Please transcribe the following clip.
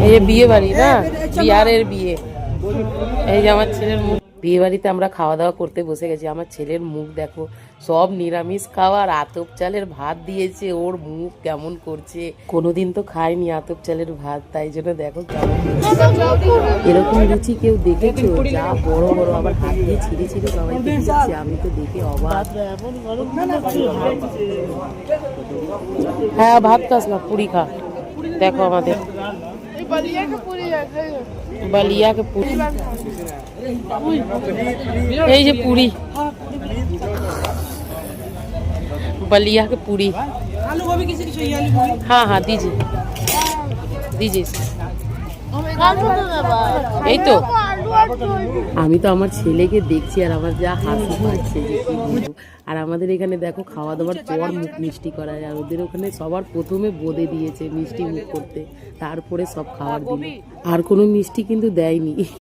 এই বিয়ে বাড়ি না, বিহারের বিয়ে। এই যে আমার ছেলের মুখ, বিয়ে বাড়িতে আমরা খাওয়া দাওয়া করতে বসে গেছি। আমার ছেলের মুখ দেখো, সব নিরামিষ খাওয়ার, আতপ চালের ভাত দিয়েছে, ওর মুখ কেমন করছে। কোনোদিন তো খায়নি আতপ চালের ভাত, তাই জন্য দেখো কেমন করছে। এরকম লুচি কেউ দেখেছো? যা বড় বড়, আবার হাত দিয়ে ছিঁড়ে ছিঁড়ে সবাইকে দিচ্ছে। আমি তো দেখে অবাক। হ্যাঁ ভাত খাস না, পুরি খা। দেখো আমাদের বালিয়াকে পুরি, এই যে পুরি, बलिया के पूरी। आलू गोभी किसी की चाहिए? आलू गोभी? हाँ हाँ दीजिए दीजिए। এই তো আমি তো আমার ছেলেকে দেখছি আর আমার যা হাসি পাচ্ছে যে কি বলবো। আর আমাদের এখানে দেখো খাওয়া দাওয়ার পর মুখ মিষ্টি করা যায়, আর ওদের ওখানে সবার প্রথমে বোঁদে দিয়েছে মিষ্টি মুখ করতে, তারপরে সব খাবার দিল। আর কোনো মিষ্টি কিন্তু দেয়নি।